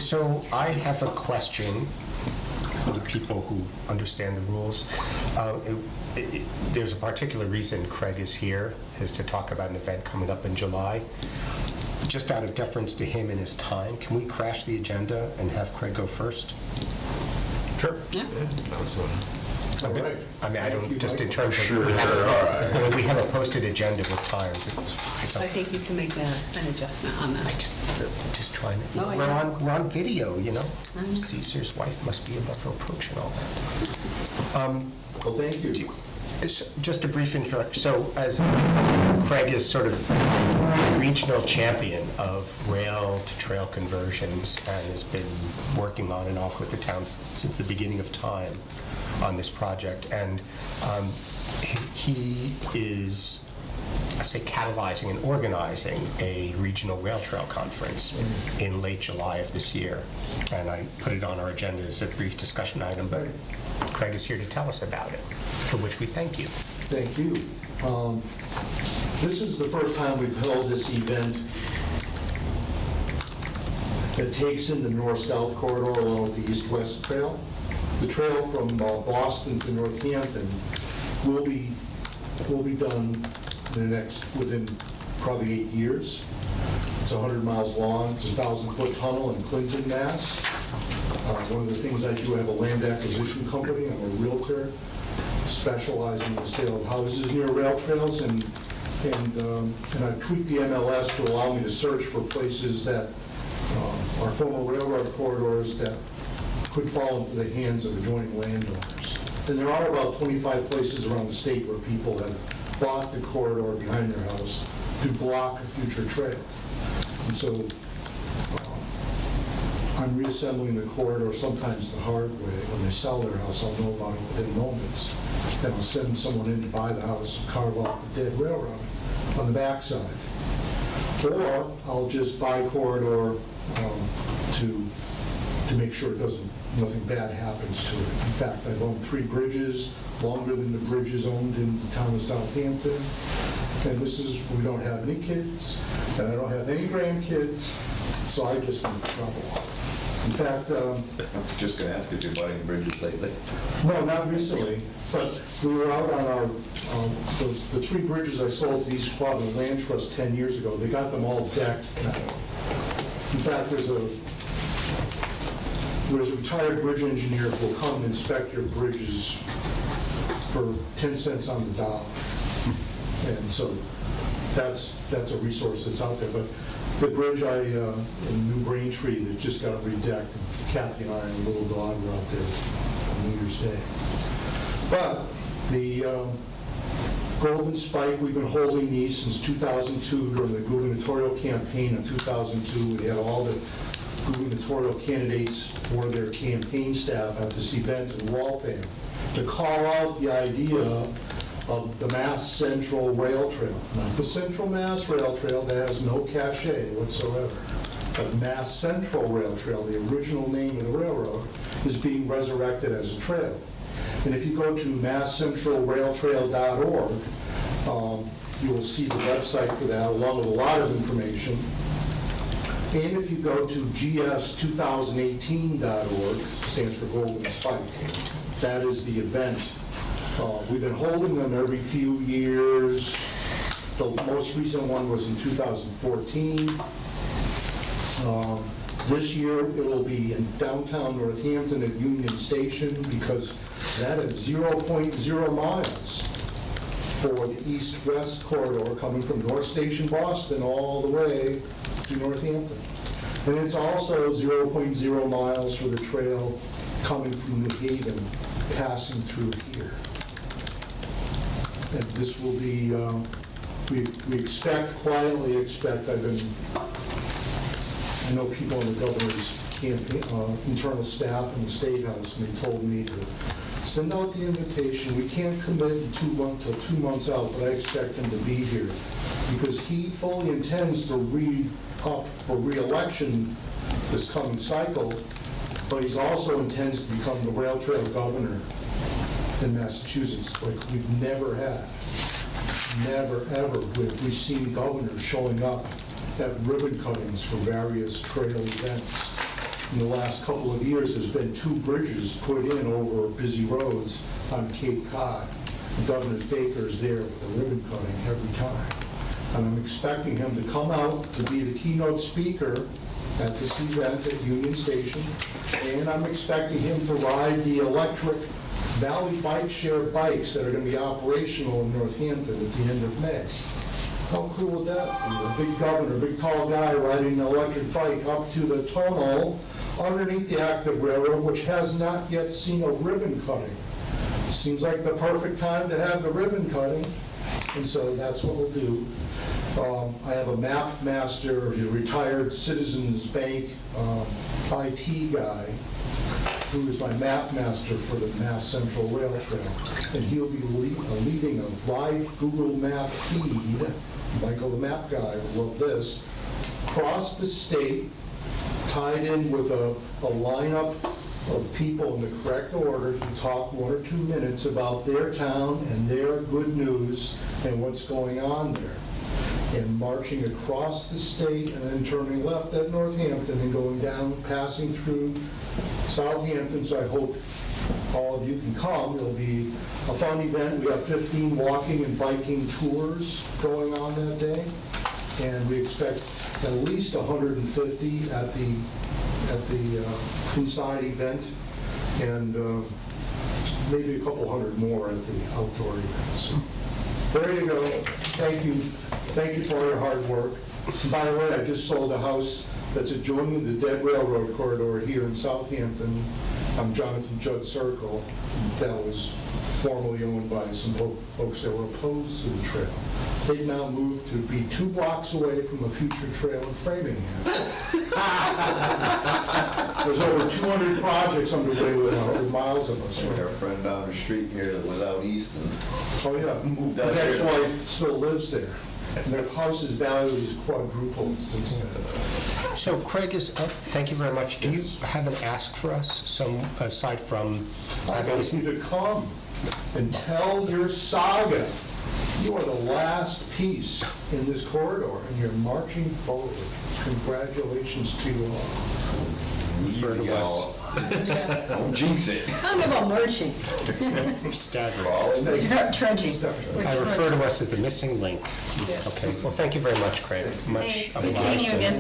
So I have a question for the people who understand the rules. There's a particular reason Craig is here, is to talk about an event coming up in July. Just out of deference to him and his time, can we crash the agenda and have Craig go first? Sure. Yeah. I mean, I don't, just in terms of, Sure, we have all right. we have a posted agenda with times. It's I up- think you can make an adjustment on that. just trying to, No, I we're know. on video, you know? Mhm. Caesar's wife must be above reproach and all that. Well, thank you. Just a brief introduction. So as Craig is sort of regional champion of rail to trail conversions and has been working on and off with the town since the beginning of time on this project. And he is, I say, catalyzing and organizing a regional rail trail conference in late July of this year. And I put it on our agenda as a brief discussion item, but Craig is here to tell us about it, for which we thank you. Thank you. This is the first time we've held this event that takes in the north-south corridor along the east-west trail. The trail from Boston to Northampton will be done within probably 8 years. It's 100 miles long. It's a 1,000-foot tunnel in Clinton, Mass. One of the things I do, I have a land acquisition company. I'm a realtor specializing in the sale of houses near rail trails, and I've tweaked the MLS to allow me to search for places that are former railroad corridors that could fall into the hands of adjoining landowners. And there are about 25 places around the state where people have bought the corridor behind their house to block a future trail. And so I'm reassembling the corridor sometimes the hard way. When they sell their house, I'll know about it within moments. Then I'll send someone in to buy the house and carve off the dead railroad on the backside. Or I'll just buy corridor to make sure nothing bad happens to it. In fact, I've owned 3 bridges, longer than the bridges owned in the town of Southampton. And we don't have any kids, and I don't have any grandkids, so I just make trouble. In fact, I'm just going to ask if you're buying bridges lately. no, not recently, but we were out on our, the 3 bridges I sold to East Quadrant Land Trust 10 years ago. They got them all decked now. In fact, there's a retired bridge engineer who will come and inspect your bridges for 10 cents on the dollar. And so that's a resource that's out there. But the bridge in New Braintree that just got redecked, Kathy and I and a little dog were out there on New Year's Day. But the Golden Spike, we've been holding these since 2002 during the gubernatorial campaign in 2002. We had all the gubernatorial candidates for their campaign staff at this event in Waltham to call out the idea of the Mass Central Rail Trail. Not the Central Mass Rail Trail that has no cachet whatsoever, but Mass Central Rail Trail, the original name of the railroad, is being resurrected as a trail. And if you go to masscentralrailtrail.org, you will see the website for that, along with a lot of information. And if you go to gs2018.org, stands for Golden Spike, that is the event. We've been holding them every few years. The most recent one was in 2014. This year, it'll be in downtown Northampton at Union Station, because that is 0.0 miles for the east-west corridor coming from North Station, Boston, all the way to Northampton. And it's also 0.0 miles for the trail coming from New Haven, passing through here. And this will be, we quietly expect, I know people in the governor's campaign, internal staff in the State House, and they told me to send out the invitation. We can't commit until 2 months out, but I expect him to be here, because he fully intends to re-up for re-election this coming cycle, but he also intends to become the rail trail governor in Massachusetts, like we've never had. Never, ever have we seen governors showing up at ribbon cuttings for various trail events. in the last couple of years, there's been 2 bridges put in over busy roads on Cape Cod. Governor Baker's there with the ribbon cutting every time. And I'm expecting him to come out to be the keynote speaker at this event at Union Station. And I'm expecting him to ride the electric Valley Bike Share bikes that are going to be operational in Northampton at the end of May. How cool would that be? A big governor, a big tall guy riding an electric bike up to the tunnel underneath the active railroad, which has not yet seen a ribbon cutting. Seems like the perfect time to have the ribbon cutting, and so that's what we'll do. I have a map master, a retired Citizens Bank IT guy, who is my map master for the Mass Central Rail Trail, and he'll be leading a live Google Map feed. Michael, the map guy, will love this. Across the state, tied in with a lineup of people in the correct order to talk 1 or 2 minutes about their town and their good news and what's going on there. And marching across the state and then turning left at Northampton and going down, passing through Southampton. So I hope all of you can come. It'll be a fun event. We have 15 walking and biking tours going on that day. And we expect at least 150 at the inside event, and maybe a couple hundred more at the outdoor events. There you go. Thank you. Thank you for all your hard work. And by the way, I just sold a house that's adjoining the dead railroad corridor here in Southampton on Jonathan Judd Circle. That was formerly owned by some folks that were opposed to the trail. They've now moved to be 2 blocks away from a future trail in Framingham. There's over 200 projects underway with miles of us. Our friend down the street here that was out east and Oh, yeah. Moved out His here. ex-wife still lives there. And their house's value is quadrupled since then. So Craig thank you very much. Do you have an ask for us, aside from I having want you to come and tell your saga. You are the last piece in this corridor, and you're marching forward. Congratulations to you all. refer to us, Don't jinx it. I don't know about marching, staggering. trudging. I refer to us as the missing link. Okay, well, thank you very much, Craig. Much Thanks. Good seeing you obliged. again.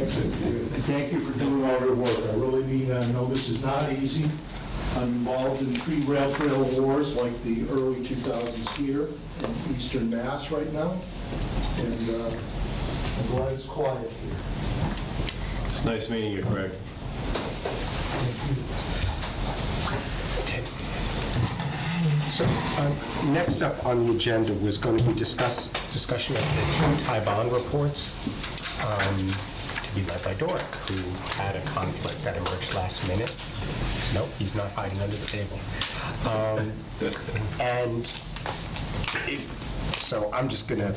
And thank you for doing all your work. I really mean, I know this is not easy. I'm involved in 3 rail trail wars like the early 2000s here in Eastern Mass right now. And I'm glad it's quiet here. It's nice meeting you, Craig. So, next up on the agenda was going to be discussion of the 2 Taiwan reports, to be led by Doric, who had a conflict that emerged last minute. Nope, he's not hiding under the table. So I'm just gonna,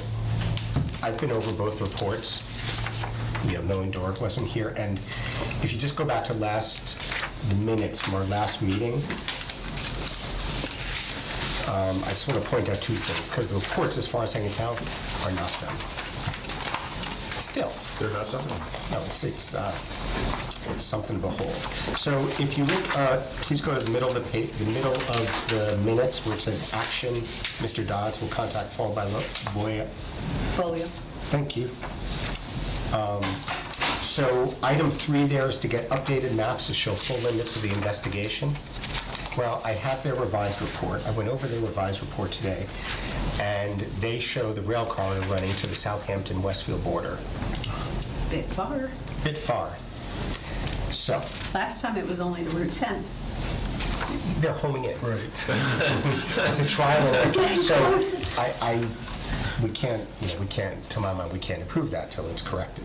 I've been over both reports, knowing Doric wasn't here, and if you just go back to the minutes from our last meeting, I just want to point out 2 things, because the reports, as far as I can tell, are not done. Still. They're not done. No, it's something to behold. So if you look, please go to the middle of the middle of the minutes where it says action. Mr. Dodds will contact Paul Boya. Folio. Thank you. So item 3 there is to get updated maps to show full limits of the investigation. Well, I have their revised report. I went over their revised report today, and they show the rail corridor running to the Southampton-Westfield border. Bit far. Bit far. So, Last time it was only to Route 10. they're homing in. Right. It's a trial and error. Getting So, closer. we can't, to my mind, we can't approve that till it's corrected.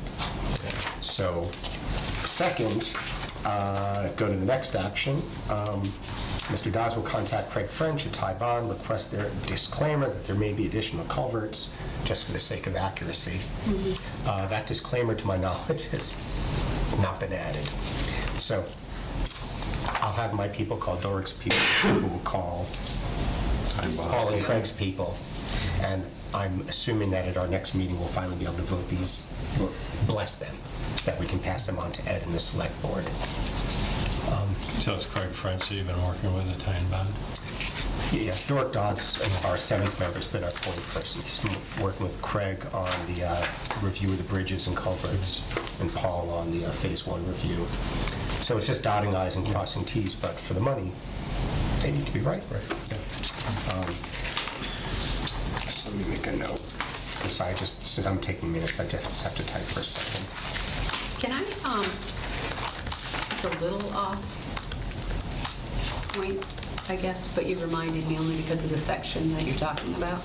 So, second, go to the next action. Mr. Dodds will contact Craig French at Taiwan, request their disclaimer that there may be additional culverts, just for the sake of accuracy. That disclaimer, to my knowledge, has not been added. So I'll have my people call Doric's people, who will call Paul and Craig's people. And I'm assuming that at our next meeting, we'll finally be able to vote these, bless them, so that we can pass them on to Ed and the select board. So it's Craig French that you've been working with at Tyne Bond? Yeah, Dork Dodds, our seventh member, has been our point person. He's been working with Craig on the review of the bridges and culverts, and Paul on the Phase 1 review. So it's just dotting i's and crossing t's, but for the money, they need to be right. So let me make a note. Since I'm taking minutes, I just have to type for a second. Can I, it's a little off point, I guess, but you reminded me only because of the section that you're talking about.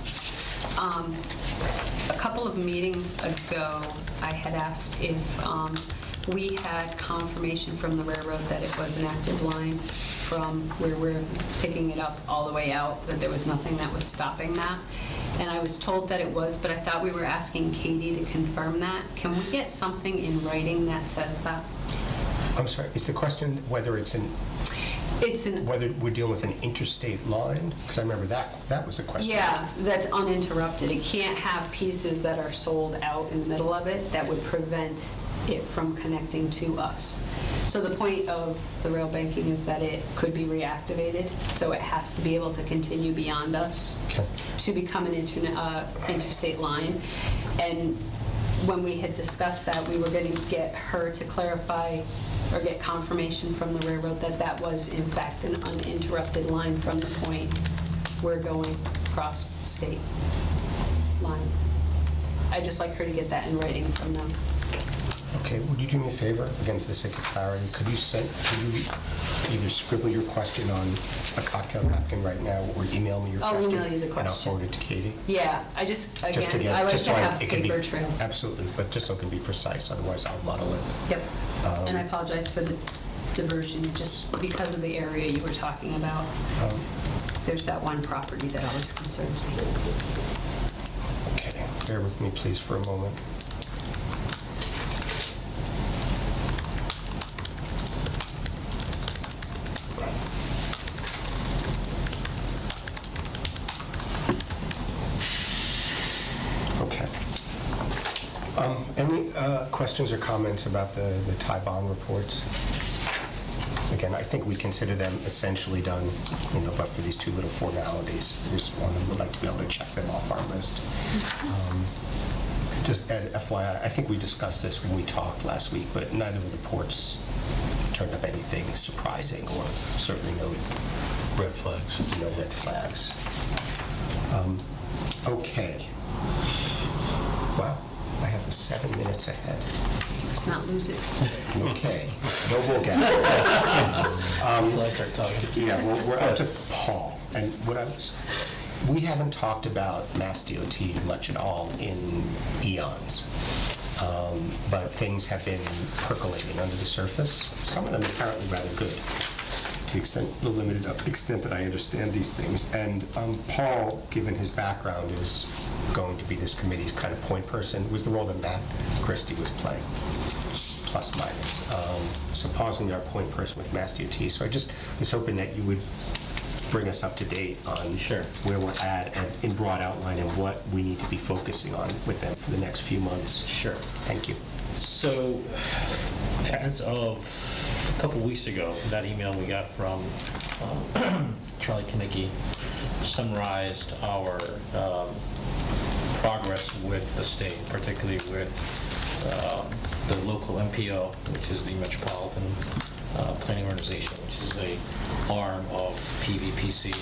A couple of meetings ago, I had asked if we had confirmation from the railroad that it was an active line from where we're picking it up all the way out, that there was nothing that was stopping that. And I was told that it was, but I thought we were asking Katie to confirm that. Can we get something in writing that says that? I'm sorry, is the question whether it's whether we're dealing with an interstate line? Because I remember that was a question. Yeah, that's uninterrupted. It can't have pieces that are sold out in the middle of it that would prevent it from connecting to us. So the point of the rail banking is that it could be reactivated, so it has to be able to continue beyond us Okay. to become an interstate line. And when we had discussed that, we were going to get her to clarify or get confirmation from the railroad that that was in fact an uninterrupted line from the point we're going across state line. I'd just like her to get that in writing from them. Okay, would you do me a favor, again, for the sake of clarity, could you either scribble your question on a cocktail napkin right now, or email me your I'll question? email you the And I'll question. forward it to Katie? Yeah, I Just to again, get- I like just to so have it can be- paper trail. Absolutely, but just so it can be precise, otherwise I'll muddle it. Yep. And I apologize for the diversion, just because of the area you were talking about. There's that one property that always concerns me. Okay, bear with me, please, for a moment. Okay. Any questions or comments about the Thai bond reports? Again, I think we consider them essentially done, but for these two little formalities. We just would like to be able to check them off our list. Just FYI, I think we discussed this when we talked last week, but neither of the reports turned up anything surprising, or certainly no Red flags. no red flags. Okay. Wow, I have 7 minutes ahead. Let's not lose it. Okay, no bull gap. Until I start talking. Yeah, well, we're up to Paul, and we haven't talked about Mass DOT much at all in eons, but things have been percolating under the surface. Some of them apparently rather good, to the limited extent that I understand these things. And Paul, given his background, is going to be this committee's kind of point person. It was the role that Matt Christie was playing, plus minus. So Paul's going to be our point person with Mass DOT. So I just was hoping that you would bring us up to date on where we're at and in broad outline and what we need to be focusing on with them for the next few months. Sure. Thank you. So, as of a couple weeks ago, that email we got from Charlie Kinnicky summarized our progress with the state, particularly with the local MPO, which is the Metropolitan Planning Organization, which is a arm of PVPC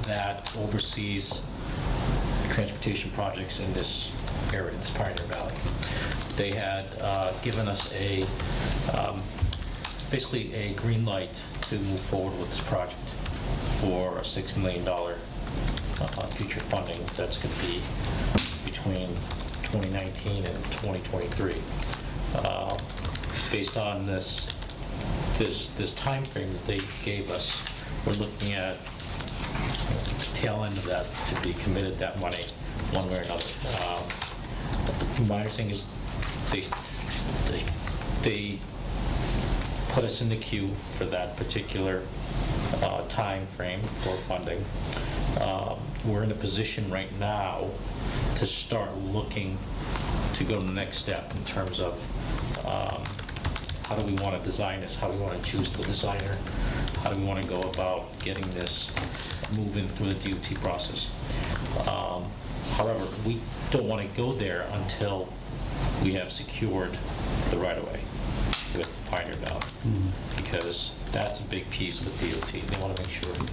that oversees transportation projects in this area, this Pioneer Valley. They had given us basically a green light to move forward with this project for a $6 million future funding that's going to be between 2019 and 2023. Based on this time frame that they gave us, we're looking at the tail end of that to be committed that money one way or another. My understanding is they put us in the queue for that particular time frame for funding. We're in a position right now to start looking to go to the next step in terms of how do we want to design this, how do we want to choose the designer, how do we want to go about getting this moving through the DOT process. However, we don't want to go there until we have secured the right-of-way with Pioneer Valley, because that's a big piece with DOT. They want to make sure that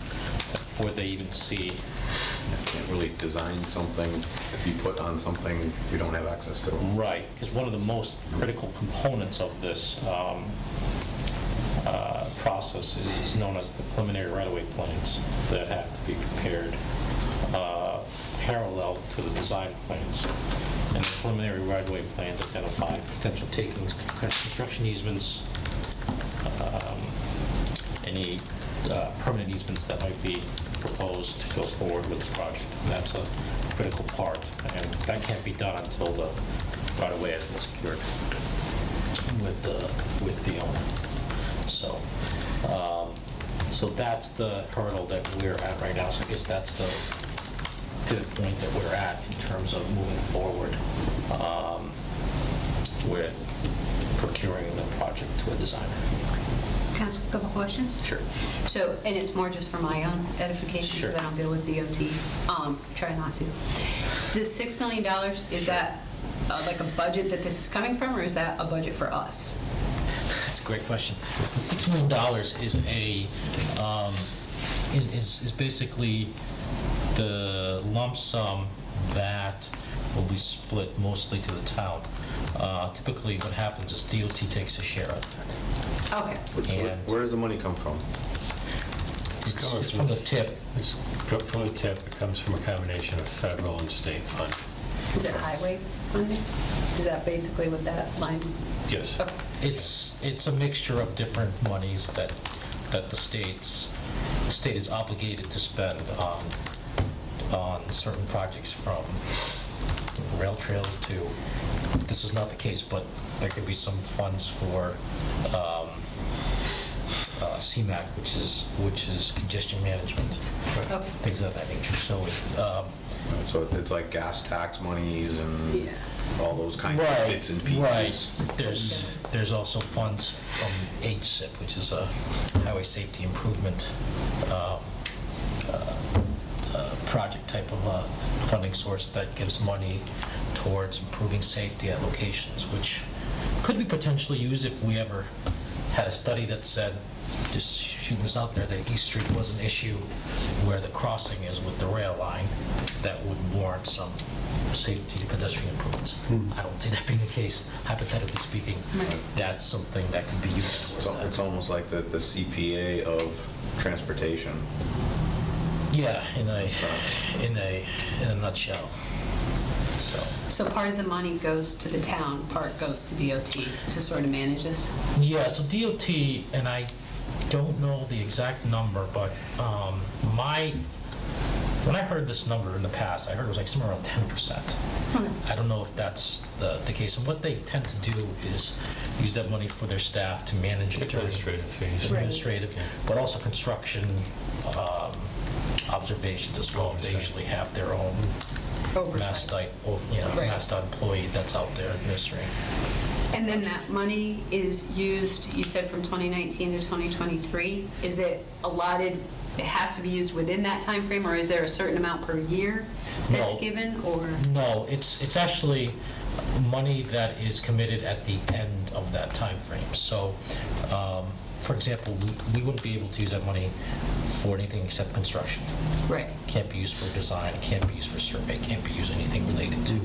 before they even see. You can't really design something if you put on something you don't have access to. Right, because one of the most critical components of this process is known as the preliminary right-of-way plans that have to be prepared parallel to the design plans. And the preliminary right-of-way plans identify potential takings, construction easements, any permanent easements that might be proposed to go forward with the project. And that's a critical part, and that can't be done until the right-of-way has been secured with the owner. So that's the hurdle that we're at right now. So I guess that's the pivot point that we're at in terms of moving forward with procuring the project to a designer. Can I ask a couple questions? Sure. So, and it's more just for my own edification, Sure. because I don't deal with DOT. Try not to. This $6 million, is that like a budget that this is coming from, or is that a budget for us? That's a great question. The $6 million is basically the lump sum that will be split mostly to the town. Typically, what happens is DOT takes a share of that. Okay. And Where does the money come from? it's from the tip. It's from the tip, it comes from a combination of federal and state fund. Is it highway funding? Is that basically what that line? Yes. Okay. It's a mixture of different monies that the state is obligated to spend on certain projects, from rail trails to, this is not the case, but there could be some funds for CMAQ, which is congestion management, Okay. things of that nature. So So it's like gas tax monies and Yeah. all those kinds of right, bits and pieces. right. There's also funds from HSIP, which is a highway safety improvement project type of funding source that gives money towards improving safety at locations, which could be potentially used if we ever had a study that said, just shooting this out there, that East Street was an issue where the crossing is with the rail line, that would warrant some safety pedestrian improvements. I don't see that being the case, hypothetically speaking. Right. That's something that can be used towards So it's that. almost like the CPA of transportation. Yeah, in a nutshell. So part of the money goes to the town, part goes to DOT to sort of manage this? Yeah, so DOT, and I don't know the exact number, but when I heard this number in the past, I heard it was like somewhere around 10%. I don't know if that's the case. And what they tend to do is use that money for their staff to manage it. Administrative fees. Administrative, but also construction observations as well. They usually have their own Oversight. Right. MassDOT employee that's out there administering. And then that money is used, you said from 2019 to 2023. Is it allotted, it has to be used within that time frame, or is there a certain amount per year that's No. given, or? No, it's actually money that is committed at the end of that time frame. So, for example, we wouldn't be able to use that money for anything except construction. Right. Can't be used for design, can't be used for survey, can't be used anything related to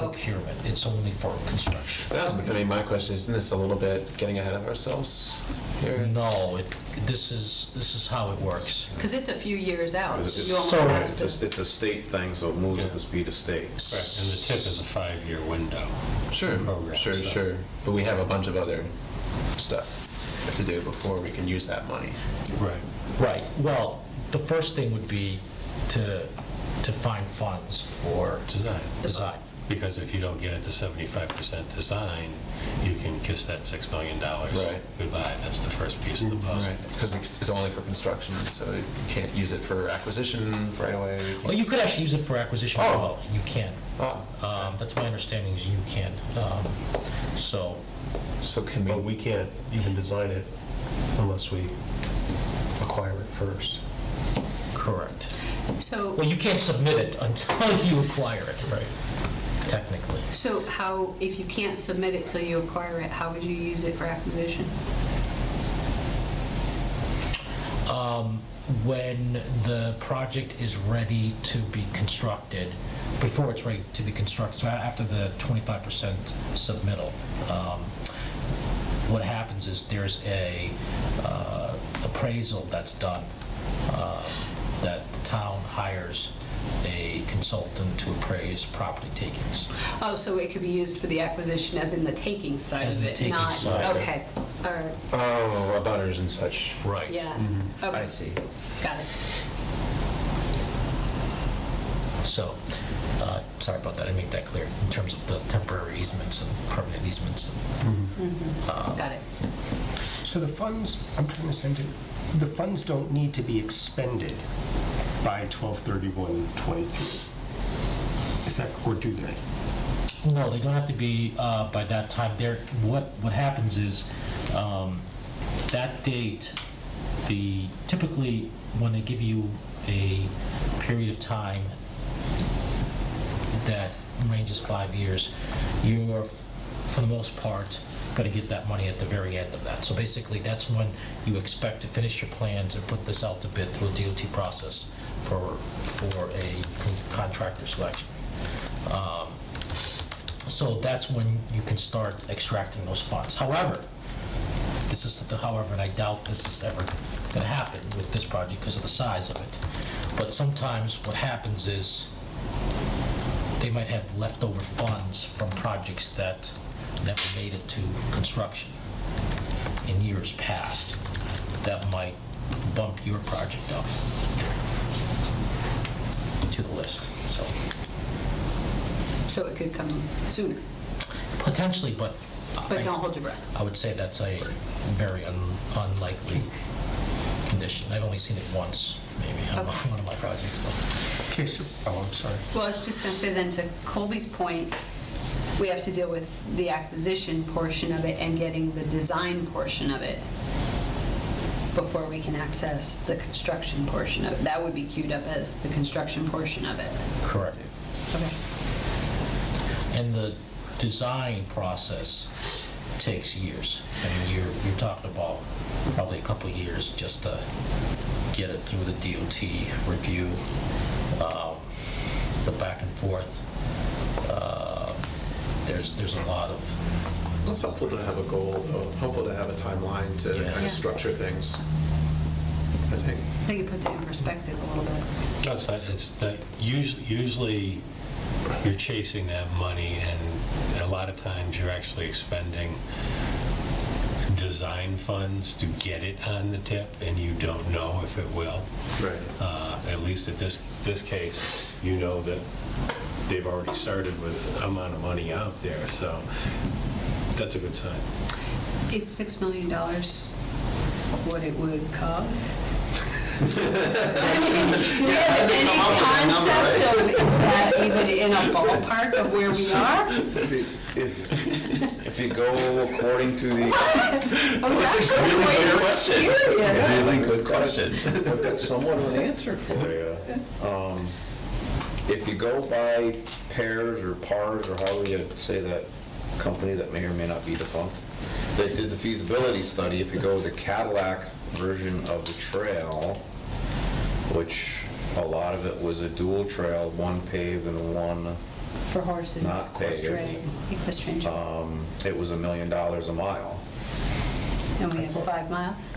procurement. It's only for construction. That was, I mean, my question is, isn't this a little bit getting ahead of ourselves here? No, this is how it works. Because it's a few years out. It's You almost So- have to. it's a state thing, so it moves at the speed of state. Right, and the tip is a 5-year window. Sure, Program, sure, so- sure. But we have a bunch of other stuff to do before we can use that money. Right. Right, well, the first thing would be to find funds for design. Because if you don't get it to 75% design, you can kiss that $6 million Right. goodbye. That's the first piece of the puzzle. Because it's only for construction, so you can't use it for acquisition right away. Well, you could actually use it for acquisition as Oh. well. You can. Oh, That's my understanding is you can. So, So can But we, we can't even design it unless we acquire it first. correct. So, Well, you can't submit it until you acquire it. Right. Technically. so how, if you can't submit it till you acquire it, how would you use it for acquisition? When the project is ready to be constructed, before it's ready to be constructed, so after the 25% submittal, what happens is there's a appraisal that's done, that the town hires a consultant to appraise property takings. Oh, so it could be used for the acquisition as in the taking side As of in the it, taking not, side. okay, all right, oh, butters and such. Right. yeah. I Okay, see. got it. So, sorry about that, I made that clear, in terms of the temporary easements and permanent easements. Got it. So the funds, I'm trying to send it, the funds don't need to be expended by 12/31/23. Is that, or do they? No, they don't have to be by that time. What happens is, that date, typically, when they give you a period of time that ranges 5 years, you're, for the most part, going to get that money at the very end of that. So basically, that's when you expect to finish your plans and put this out to bid through a DOT process for a contractor selection. So that's when you can start extracting those funds. However, and I doubt this is ever going to happen with this project because of the size of it. But sometimes what happens is they might have leftover funds from projects that never made it to construction in years past. That might bump your project up to the list, so. So it could come sooner, Potentially, but but don't hold your breath. I would say that's a very unlikely condition. I've only seen it once, maybe, on Okay. one of my projects. So. Okay, so, oh, I'm sorry. Well, I was just going to say then, to Colby's point, we have to deal with the acquisition portion of it and getting the design portion of it before we can access the construction portion of it. That would be queued up as the construction portion of it. Correct. Okay. And the design process takes years. I mean, you're talking about probably a couple of years just to get it through the DOT review, the back and forth. There's a lot of, It's helpful to have a goal, though, helpful to have a timeline to Yeah. kind Yeah. of structure things, I think. I think it puts it in perspective a little bit. It's that usually you're chasing that money, and a lot of times you're actually expending design funds to get it on the tip, and you don't know if it will. Right. At least at this case, you know that they've already started with amount of money out there, so that's a good sign. Is $6 million what it would cost? Do we have any concept of, is that even in a ballpark of where we are? If you go according to the, I was actually quite serious. Really good question. I've got somewhat of an answer for you. If you go by pairs or pars, or however you say that company that may or may not be defunct, they did the feasibility study. If you go with the Cadillac version of the trail, which a lot of it was a dual trail, one paved and one, For horses, Not paved. equestrian trail. it was $1 million a mile. And we have 5 miles?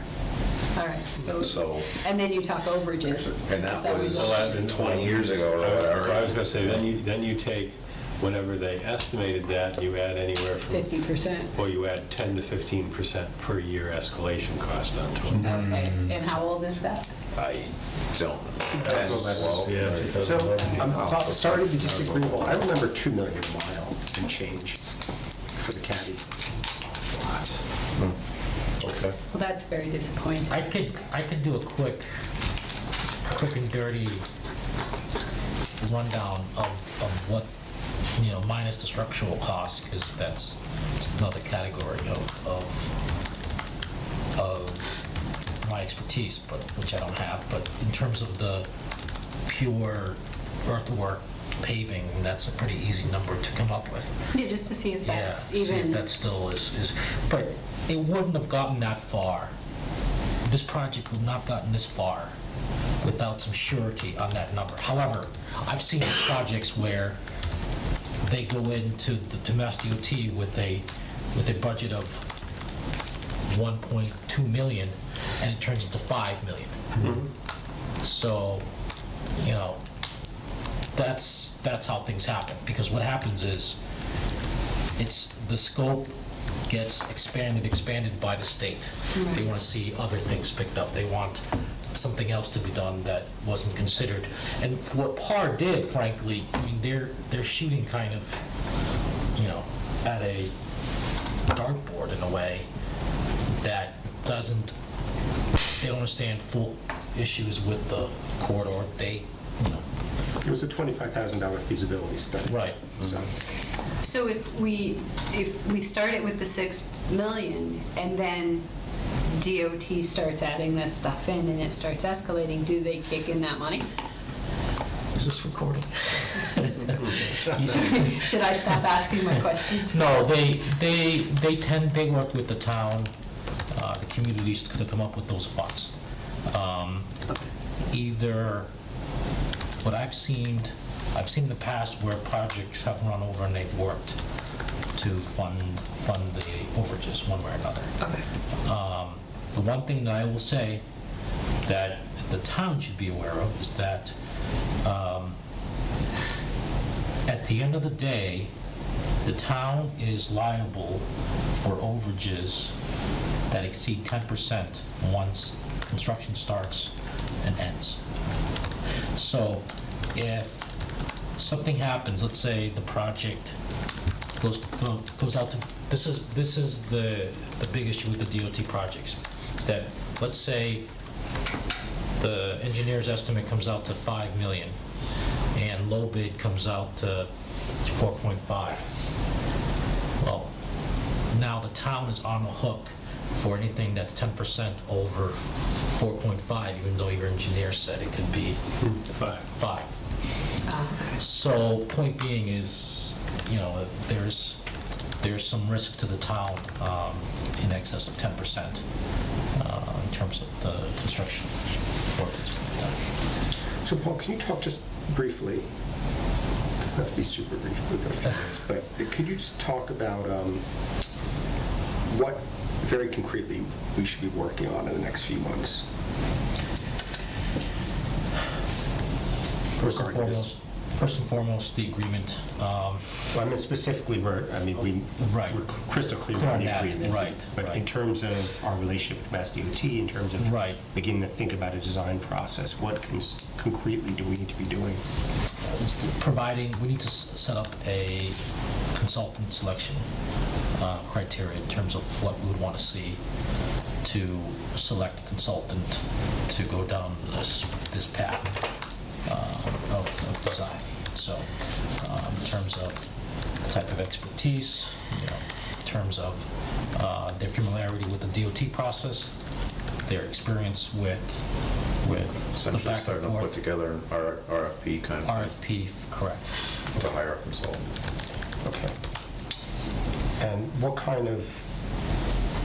All right, so, So, and then you talk overages. and that Is that was result? 20 years ago or whatever. I was going to say, then you take whenever they estimated that, you add anywhere from 50%. Or you add 10 to 15% per year escalation cost onto it. Okay, and how old is that? I don't know. Yeah. So, sorry to be disagreeable, I remember 2 million a mile and change for the caddy. Okay. Well, that's very disappointing. I could do a quick and dirty rundown of what minus the structural cost, because that's another category of my expertise, but which I don't have. But in terms of the pure earthwork paving, that's a pretty easy number to come up with. Yeah, just to see if that's See if even, that still is, but it wouldn't have gotten that far. This project would not have gotten this far without some surety on that number. However, I've seen projects where they go into the Mass DOT with a budget of 1.2 million, and it turns into 5 million. So, that's how things happen, because what happens is, the scope gets expanded by the state. Right. They want to see other things picked up. They want something else to be done that wasn't considered. And what PAR did, frankly, I mean, they're shooting kind of, at a dartboard in a way that they don't understand full issues with the corridor. It was a $25,000 feasibility study. Right. so if we start it with the 6 million, and then DOT starts adding this stuff in, and it starts escalating, do they kick in that money? Is this recording? Should I stop asking my questions? No, they work with the town, the communities to come up with those funds. Either, what I've seen in the past where projects have run over and they've worked to fund the overages one way or another. Okay. The one thing that I will say that the town should be aware of is that at the end of the day, the town is liable for overages that exceed 10% once construction starts and ends. So if something happens, let's say the project goes out to, this is the big issue with the DOT projects, is that, let's say the engineer's estimate comes out to 5 million and low bid comes out to 4.5. Well, now the town is on the hook for anything that's 10% over 4.5, even though your engineer said it could be 5. So point being is, there's some risk to the town in excess of 10% in terms of the construction work that's being done. So Paul, can you talk just briefly, it doesn't have to be super brief, we've got a few minutes, but could you just talk about what very concretely we should be working on in the next few months? First and foremost, the agreement. Well, I mean specifically, we're crystal clear on the agreement. Right. But in terms of our relationship with Mass DOT, in terms of beginning to think about a design process, what concretely do we need to be doing? We need to set up a consultant selection criteria in terms of what we would want to see to select a consultant to go down this path of design. So in terms of type of expertise, in terms of their familiarity with the DOT process, their experience with the Essentially back and starting to put forth. together an RFP kind of RFP, correct. to hire a consultant. Okay. And what kind of,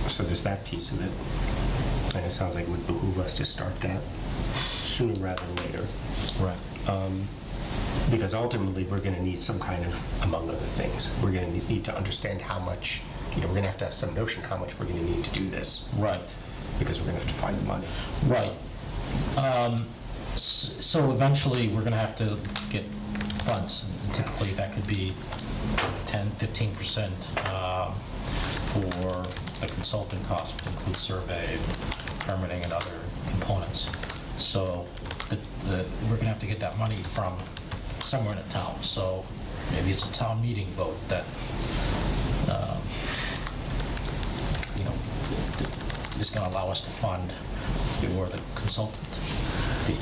so there's that piece of it, and it sounds like it would behoove us to start that sooner rather than later. Right. Because ultimately, we're going to need some kind of, among other things, we're going to need to understand how much, we're going to have some notion how much we're going to need to do this. Right. Because we're going to have to find the money. Right. So eventually, we're going to have to get funds. Typically, that could be 10, 15% for the consulting cost, which includes survey, permitting, and other components. So we're going to have to get that money from somewhere in the town. So maybe it's a town meeting vote that is going to allow us to fund for the consultant fee,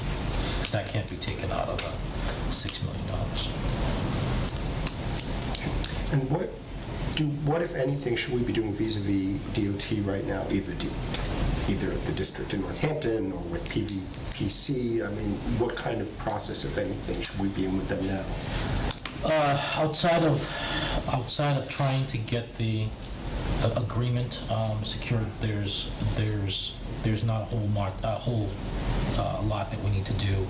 because that can't be taken out of the $6 million. And what, if anything, should we be doing vis-à-vis DOT right now, either at the district in Northampton or with PVPC? I mean, what kind of process, if anything, should we be in with them now? Outside of trying to get the agreement secured, there's not a whole lot that we need to do.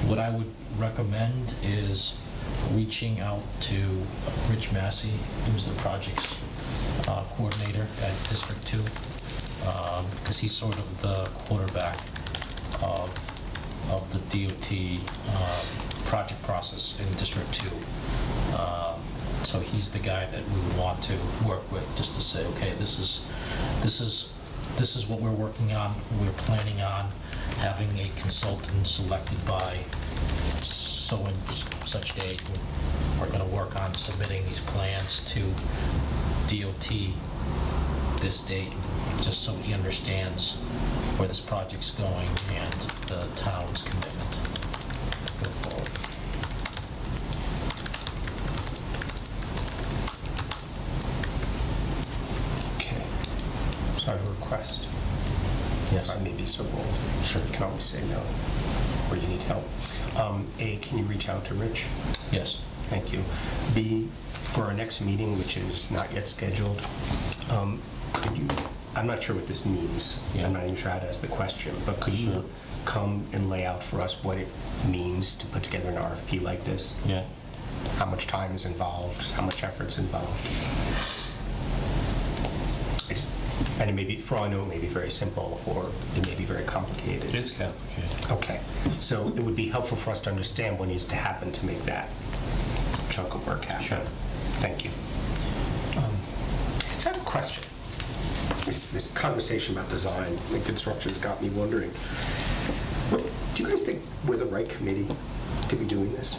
What I would recommend is reaching out to Rich Massey, who's the projects coordinator at District 2, because he's sort of the quarterback of the DOT project process in District 2. So he's the guy that we would want to work with, just to say, okay, this is what we're working on. We're planning on having a consultant selected by so and such date. We're going to work on submitting these plans to DOT this date, just so he understands where this project's going and the town's commitment going forward. Okay. So I have a request. Yes. If I may be so bold. Sure. You can always say no, or you need help. A, can you reach out to Rich? Yes. Thank you. B, for our next meeting, which is not yet scheduled, could you, I'm not sure what this means. Yeah. I'm not even sure how to ask the question, but could Sure. you come and lay out for us what it means to put together an RFP like this? Yeah. How much time is involved? How much effort's involved? And it may be, for all I know, it may be very simple, or it may be very complicated. It's complicated. Okay, so it would be helpful for us to understand what needs to happen to make that chunk of work happen. Sure. Thank you. So I have a question. This conversation about design and construction has got me wondering, do you guys think we're the right committee to be doing this?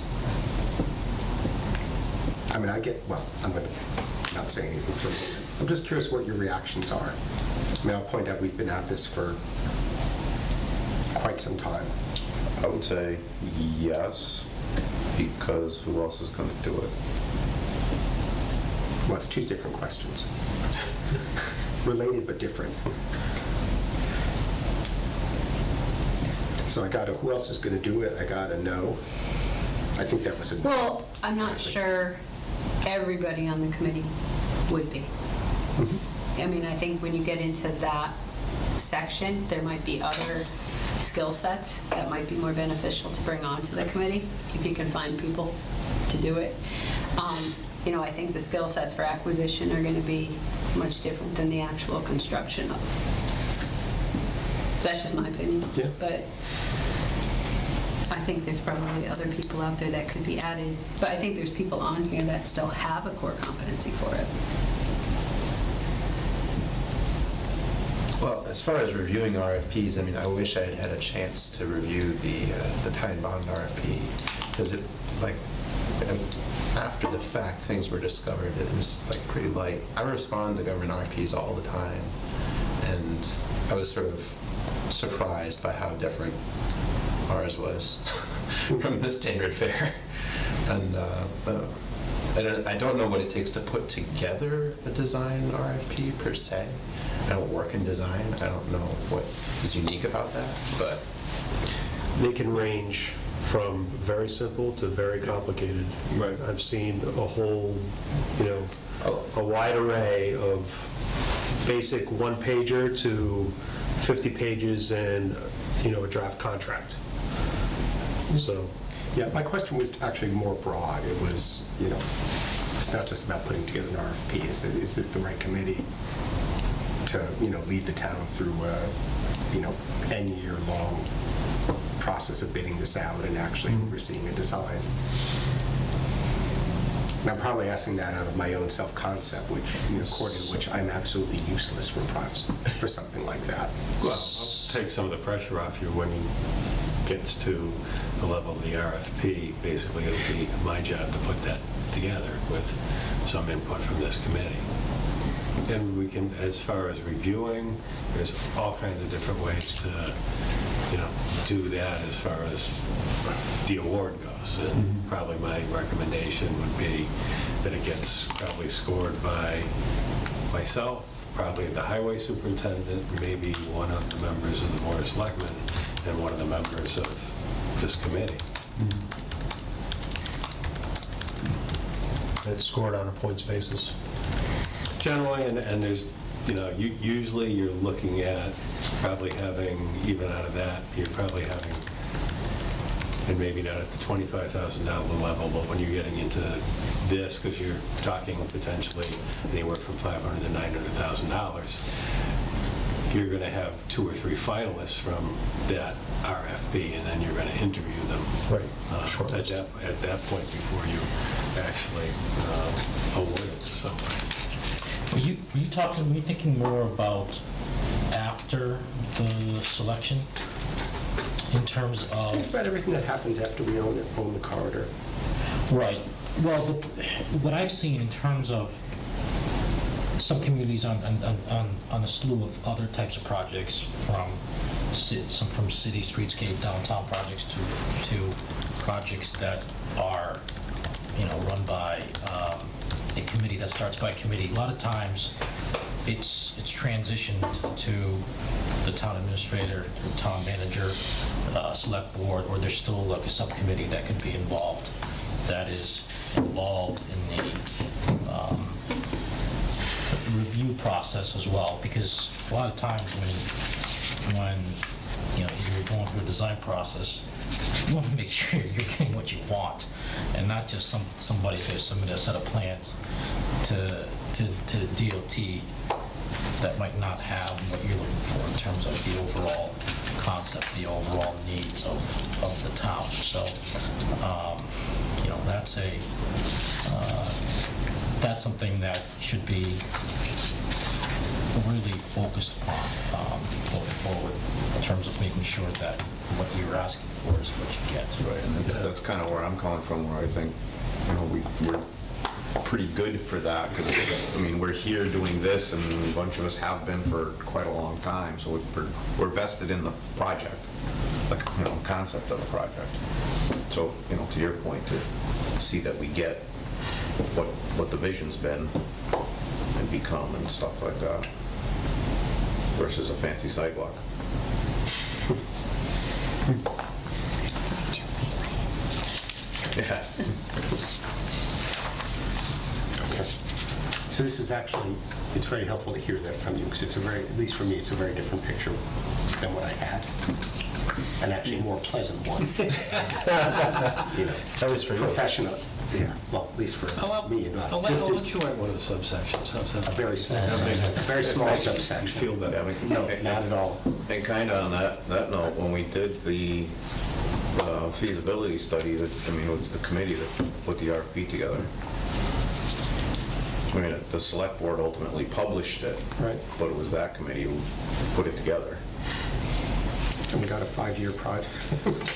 I mean, I'm going to not say anything for a moment. I'm just curious what your reactions are. I mean, I'll point out we've been at this for quite some time. I would say yes, because who else is going to do it? Well, it's two different questions. Related but different. So I got a who else is going to do it? I got a no. I think that was a no. Well, I'm not sure everybody on the committee would be. I mean, I think when you get into that section, there might be other skill sets that might be more beneficial to bring onto the committee, if you can find people to do it. You know, I think the skill sets for acquisition are going to be much different than the actual construction of. That's just my opinion. Yeah. But I think there's probably other people out there that could be added. But I think there's people on here that still have a core competency for it. Well, as far as reviewing RFPs, I mean, I wish I had had a chance to review the Time Bond RFP, because it, like, after the fact, things were discovered, it was like pretty light. I respond to government RFPs all the time, and I was sort of surprised by how different ours was from the standard fare. And I don't know what it takes to put together a design RFP per se. I don't work in design. I don't know what is unique about that, but They can range from very simple to very complicated. Right. I've seen a whole, a wide array of basic one-pager to 50 pages and, a draft contract. So, Yeah, my question was actually more broad. It was, it's not just about putting together an RFP. Is this the right committee to, lead the town through a, N-year-long process of bidding this out and actually overseeing a design? And I'm probably asking that out of my own self-concept, which, according to which I'm absolutely useless for something like that. Well, I'll take some of the pressure off you when it gets to the level of the RFP. Basically, it'll be my job to put that together with some input from this committee. And we can, as far as reviewing, there's all kinds of different ways to, do that as far as the award goes. And probably my recommendation would be that it gets probably scored by myself, probably the highway superintendent, maybe one of the members of the Board of Selectmen, and one of the members of this committee. It's scored on a points basis. Generally, and there's, usually you're looking at probably having, even out of that, you're probably having, and maybe not at the $25,000 level, but when you're getting into this, because you're talking potentially anywhere from $500,000 to $900,000, you're going to have 2 or 3 finalists from that RFP, and then you're going to interview them. Right. At that point before you actually award it to somebody. Were you thinking more about after the selection in terms Think of? about everything that happens after we own the corridor. Right. Well, what I've seen in terms of some communities on a slew of other types of projects, from city streetscape downtown projects to projects that are run by a committee that starts by committee. A lot of times it's transitioned to the town administrator, the town manager, select board, or there's still like a subcommittee that could be involved, that is involved in the review process as well, because a lot of times when you're going through a design process, you want to make sure you're getting what you want, and not just somebody's going to submit a set of plans to DOT that might not have what you're looking for in terms of the overall concept, the overall needs of the town. So, that's something that should be really focused upon going forward in terms of making sure that what you're asking for is what you get. Right, and that's kind of where I'm coming from, where I think, we're pretty good for that, because, we're here doing this, and a bunch of us have been for quite a long time, so we're vested in the project, the concept of the project. So, to your point, to see that we get what the vision's been and become and stuff like that, versus a fancy sidewalk. Yeah. Okay. So this is actually, it's very helpful to hear that from you, because it's at least for me, it's a very different picture than what I had. And actually a more pleasant one. At least for you. Professional, yeah, well, at least for me. I'll let you write one of the subsections. How's that? A very small subsection. Feel that. No, not at all. And kind of on that note, when we did the feasibility study, it was the committee that put the RFP together. The select board ultimately published it, Right. but it was that committee who put it together. And we got a 5-year project.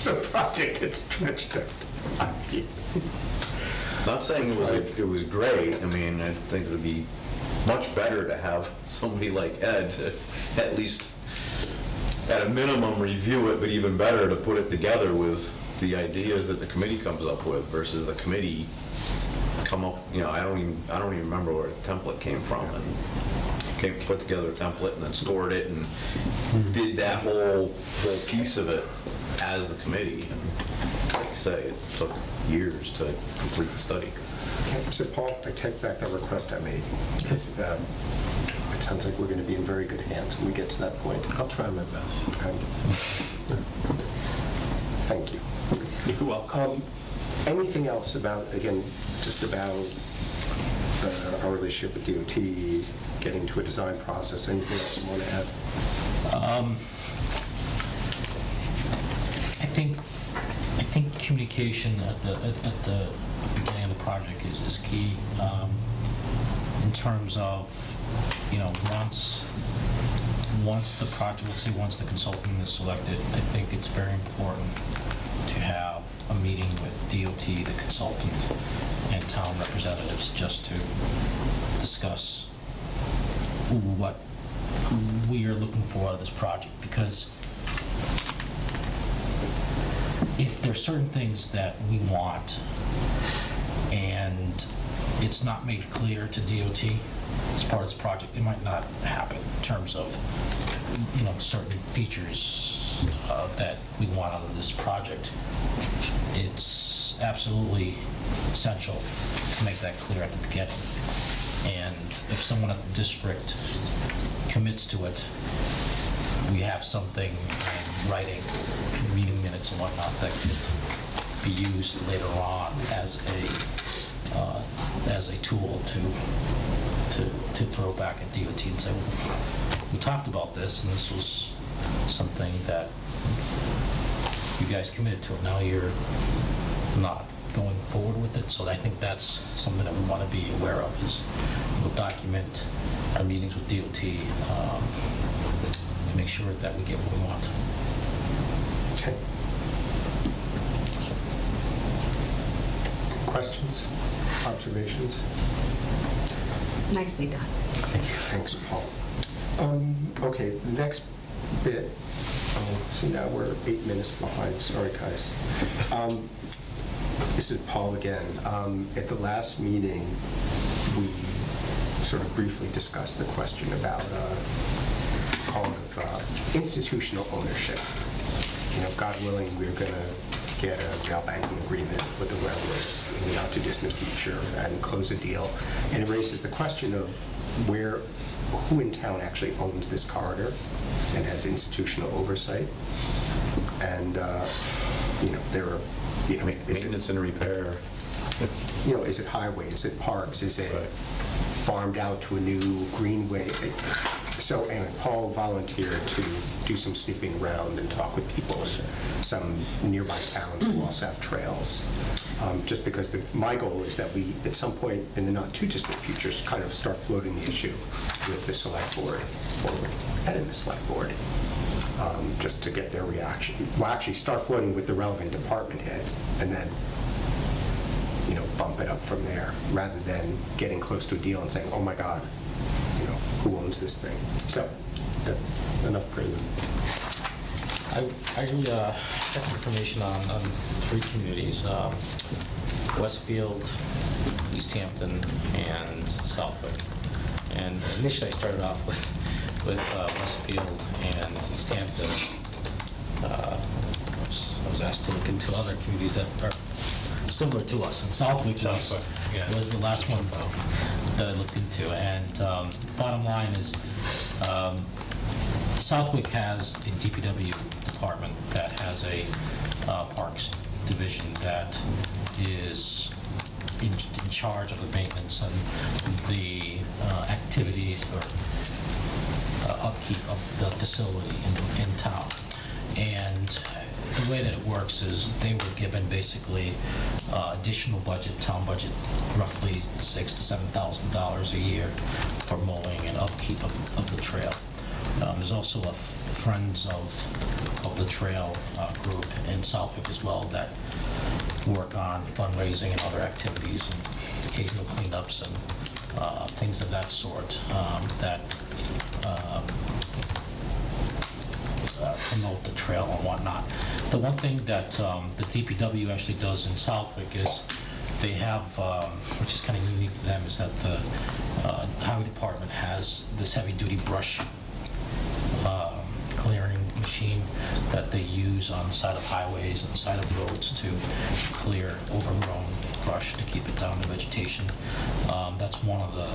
A project that stretched out to 5 years. Not saying it was great. I think it would be much better to have somebody like Ed to at least, at a minimum, review it, but even better to put it together with the ideas that the committee comes up with versus the committee come up. I don't even remember where the template came from, and put together a template and then scored it and did that whole piece of it as the committee. And like I say, it took years to complete the study. Okay, so Paul, I take back that request I made, because it sounds like we're going to be in very good hands when we get to that point. I'll try my best. Okay. Thank you. You're welcome. Anything else about, again, just about our relationship with DOT, getting to a design process, anything else you want to add? I think communication at the beginning of the project is key, in terms of, once the project, let's say once the consultant is selected, I think it's very important to have a meeting with DOT, the consultant, and town representatives, just to discuss what we are looking for out of this project, because if there's certain things that we want and it's not made clear to DOT as part of this project, it might not happen in terms of, certain features that we want out of this project. It's absolutely essential to make that clear at the beginning. And if someone at the district commits to it, we have something in writing, meeting minutes and whatnot, that could be used later on as a tool to throw back at DOT and say, well, we talked about this, and this was something that you guys committed to, and now you're not going forward with it. So I think that's something that we want to be aware of, is we'll document our meetings with DOT to make sure that we get what we want. Okay. Questions, observations? Nicely done. Thanks, Paul. Okay, the next bit, see, now we're 8 minutes behind, sorry, guys. This is Paul again. At the last meeting, we sort of briefly discussed the question about institutional ownership. God willing, we're going to get a rail banking agreement with the railroad in the not too distant future and close a deal. And it raises the question of who in town actually owns this corridor and has institutional oversight. And, there are, Maintenance and repair. is it highway? Is it parks? Is it Right. farmed out to a new greenway? So anyway, Paul volunteered to do some snooping around and talk with people in some nearby towns who also have trails. Just because my goal is that we, at some point in the not too distant future, kind of start floating the issue with the select board, or with Ed and the select board, just to get their reaction. Well, actually start floating with the relevant department heads, and then bump it up from there, rather than getting close to a deal and saying, oh my God, who owns this thing? So, enough prelude. I got some information on 3 communities, Westfield, East Hampton, and Southwick. And initially I started off with Westfield and East Hampton. I was asked to look into other communities that are similar to us, and Southwick was the last one that I looked into. And bottom line is, Southwick has a DPW department that has a parks division that is in charge of the maintenance and the activities or upkeep of the facility in town. And the way that it works is they were given basically additional budget, town budget, roughly $6,000 to $7,000 a year for mowing and upkeep of the trail. There's also a Friends of the Trail group in Southwick as well that work on fundraising and other activities and occasional cleanups and things of that sort that promote the trail and whatnot. The one thing that the DPW actually does in Southwick is they have, which is kind of unique to them, is that the highway department has this heavy-duty brush clearing machine that they use on the side of highways and the side of roads to clear overgrown brush to keep it down to vegetation. That's one of the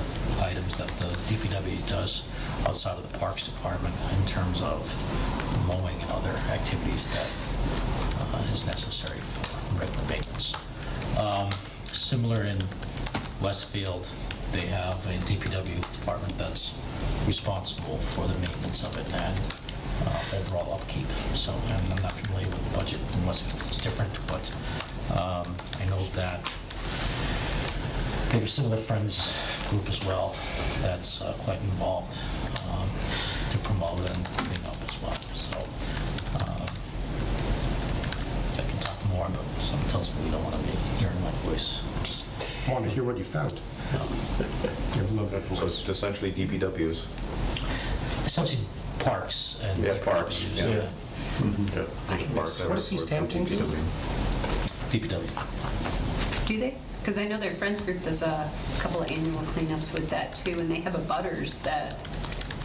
items that the DPW does outside of the Parks Department in terms of mowing and other activities that is necessary for regular maintenance. Similar in Westfield, they have a DPW department that's responsible for the maintenance of it and overall upkeep. So I'm not familiar with the budget in Westfield. It's different, but I know that they have a similar Friends group as well that's quite involved to promote and clean up as well. So I can talk more, but someone tells me we don't want to be hearing my voice. Just want to hear what you found. So it's essentially DPWs. Essentially parks and. Yeah, parks, yeah. Yeah. What is East Hampton? DPW. Do they? Because I know their Friends group does a couple of annual cleanups with that too, and they have abutters that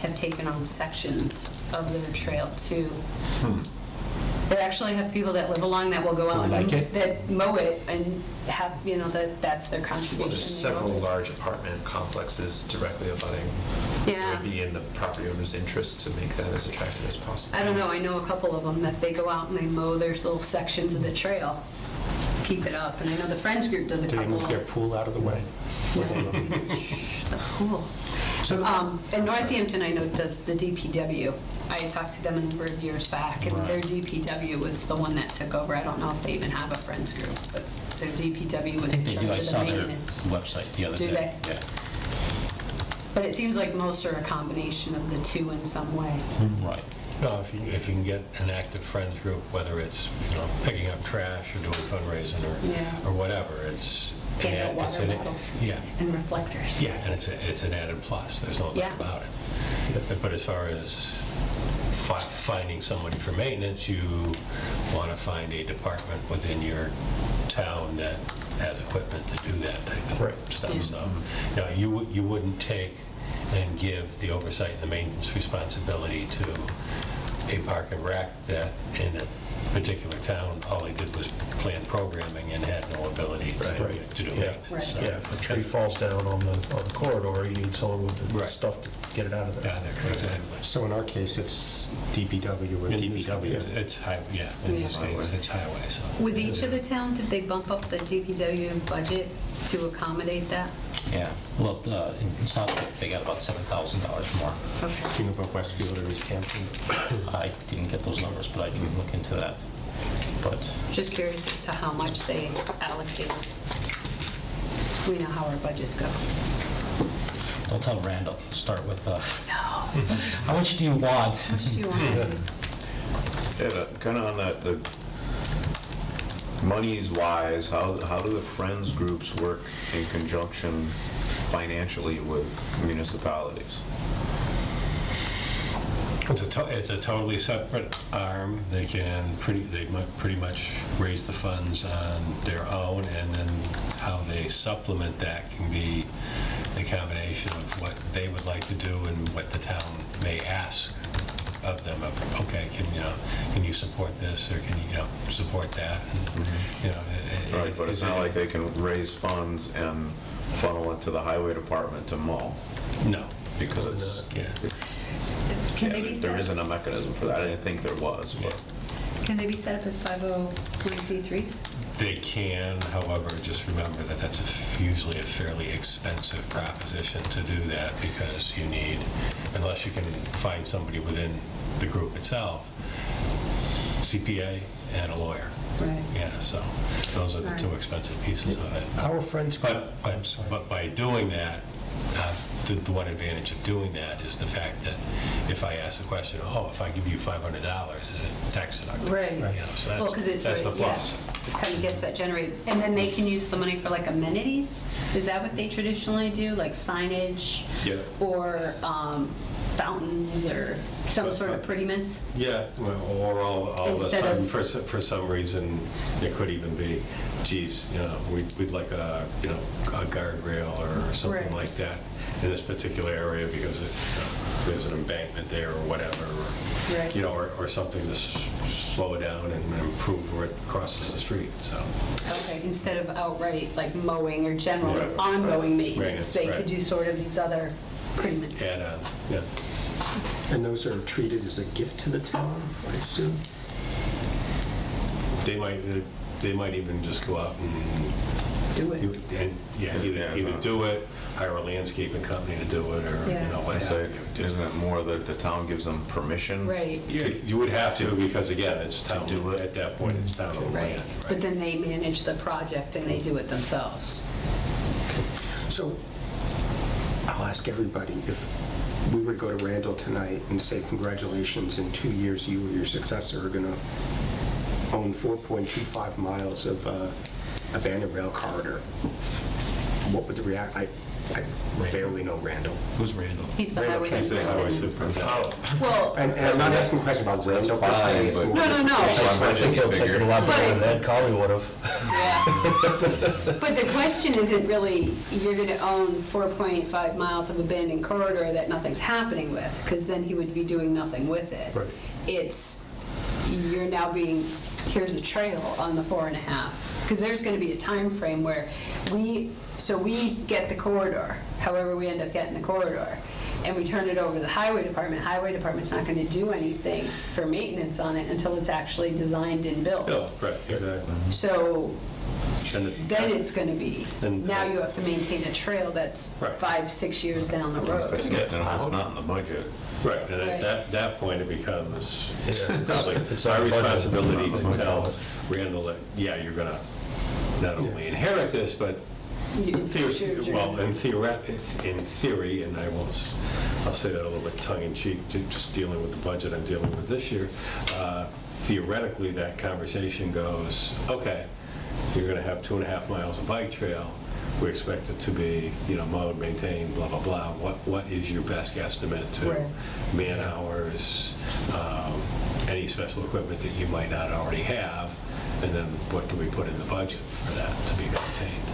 have taken on sections of their trail too. They actually have people that live along that will go out Like and it? that mow it and have, that's their contribution. Well, there's They mow several it. large apartment complexes directly abutting. It Yeah. would be in the property owner's interest to make that as attractive as possible. I don't know, I know a couple of them that they go out and they mow their little sections of the trail, keep it up. And I know the Friends group does a Do they couple. move their pool out of the way? The pool. And Northampton, I know, does the DPW. I had talked to them a number of years back, and their DPW was the one that took over. I don't know if they even have a Friends group, but their DPW I was in think they do. charge I of the saw their maintenance. website the other Do day. they? Yeah. But it seems like most are a combination of the two in some way. Right. No, if you can get an active Friends group, whether it's, picking up trash or doing fundraising Yeah. or whatever, it's. an Hand out add- water an- bottles Yeah, and reflectors. yeah, and it's an added plus, there's no Yeah. doubt about it. But as far as finding somebody for maintenance, you want to find a department within your town that has equipment to do that type Right. of stuff. Yeah. So, you wouldn't take and give the oversight and the maintenance responsibility to a park and rec that in a particular town, all they did was plan programming and had no ability Right. to do Yeah. maintenance. Right. So- Yeah, if a tree falls down on the corridor, you need someone with the Right. stuff to get it out of there. Yeah, exactly. So in our case, it's DPW or In this DPW. case, It's highway, yeah, in this Yeah. case, it's highway, so. With each of the towns, did they bump up the DPW budget to accommodate that? Yeah. Well, in Southampton, they got about $7,000 more. Okay. Do you know about Westfield or East Hampton? I didn't get those numbers, but I can look into that. But Just curious as to how much they allocated. We know how our budgets go. don't tell Randall. Start with, No. how much do you want? How much do you want? Yeah, kind of on that, the monies wise, how do the Friends groups work in conjunction financially with municipalities? It's a totally separate arm. They might pretty much raise the funds on their own, and then how they supplement that can be a combination of what they would like to do and what the town may ask of them. Okay, can you support this, or can you support that? And, Right, but it's not like they can raise funds and funnel it to the highway department to mow, No. because it's, Yeah. Can they be there set, isn't a mechanism for that. I didn't think there was, but. can they be set up as 501c3s? They can, however, just remember that that's usually a fairly expensive proposition to do that, because you need, unless you can find somebody within the group itself, CPA and a lawyer. Right. Yeah, so those are the two Right. expensive pieces of it. Our Friends group, But by doing that, the one advantage of doing that is the fact that if I ask the question, if I give you $500, is it tax deductible? Right. So Well, because it's, that's the yeah, plus. kind of gets that generated. And then they can use the money for like amenities? Is that what they traditionally do, like signage? Yeah. Or fountains or some sort of prettiness? Yeah, or all of a Instead sudden, of- for some reason, it could even be, geez, we'd like a guardrail or something Right. like that in this particular area because there's an embankment there or whatever, Right. or something to slow it down and improve where it crosses the street, so. Okay, instead of outright like mowing or general Right. ongoing maintenance, they Right. could do sort of these other prettiness. Add-ons, yeah. and those are treated as a gift to the town, I assume? They might even just go out and Do it. either do it, hire a landscaping company to do it, or, Yeah. what I have say, you. Just- isn't it more that the town gives them permission? Right, You would have to, because again, it's town, do it. at that point, it's town owned right. land. But then they manage the project and they do it themselves. So I'll ask everybody, if we were to go to Randall tonight and say, congratulations, in 2 years, you or your successor are going to own 4.25 miles of abandoned rail corridor, what would the I barely know Randall. Who's Randall? He's the Randall highway Kemp's He's the highway superintendent. superintendent. Well, And I'm not asking a question about Randall per se, it's fine, more but- No, no, just- no. I think he'll take it a lot better than Ed Colley would have. yeah. But the question isn't really, you're going to own 4.5 miles of abandoned corridor that nothing's happening with, because then he would be doing nothing with it. Right. It's, you're now being, here's a trail on the 4.5, because there's going to be a time frame where we get the corridor, however we end up getting the corridor, and we turn it over to the highway department. Highway department's not going to do anything for maintenance on it until it's actually designed and built. Bill, right, exactly. So And it- then it's going to be, And- now you have to maintain a trail that's Right. 5-6 years down the road. It's not in the budget. Right, and Right. at that point, it becomes, Yeah. it's like, If it's it's our not budgeted, responsibility it's to not tell budgeted. Randall that, yeah, you're gonna not only inherit this, but It's your journey. well, in theory, and I'll say that a little bit tongue-in-cheek, just dealing with the budget I'm dealing with this year, theoretically, that conversation goes, okay, you're going to have 2.5 miles of bike trail, we expect it to be, mowed, maintained, blah, blah, blah. What is your best guesstimate to Right. man hours, any special equipment that you might not already have, and then what can we put in the budget for that to be maintained?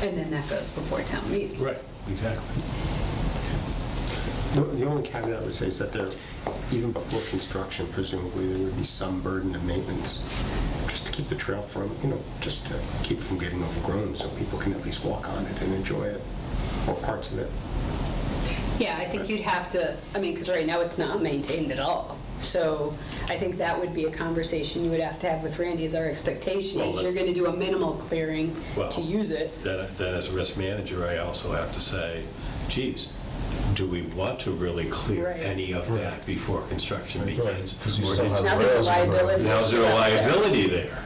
And then that goes before town meeting. Right, exactly. The only caveat I would say is that there, even before construction, presumably, there would be some burden of maintenance, just to keep the trail from, just to keep it from getting overgrown, so people can at least walk on it and enjoy it, or parts of it. Yeah, I think you'd have to, because right now it's not maintained at all. So I think that would be a conversation you would have to have with Randy, as our expectation Well, is that- you're going to do a minimal clearing Well, to use it. Then as a risk manager, I also have to say, geez, do we want to really clear Right. any of that before construction begins? Because you Or still did- have Now there's a rails in the road. liability. Now, is there a Yeah. liability there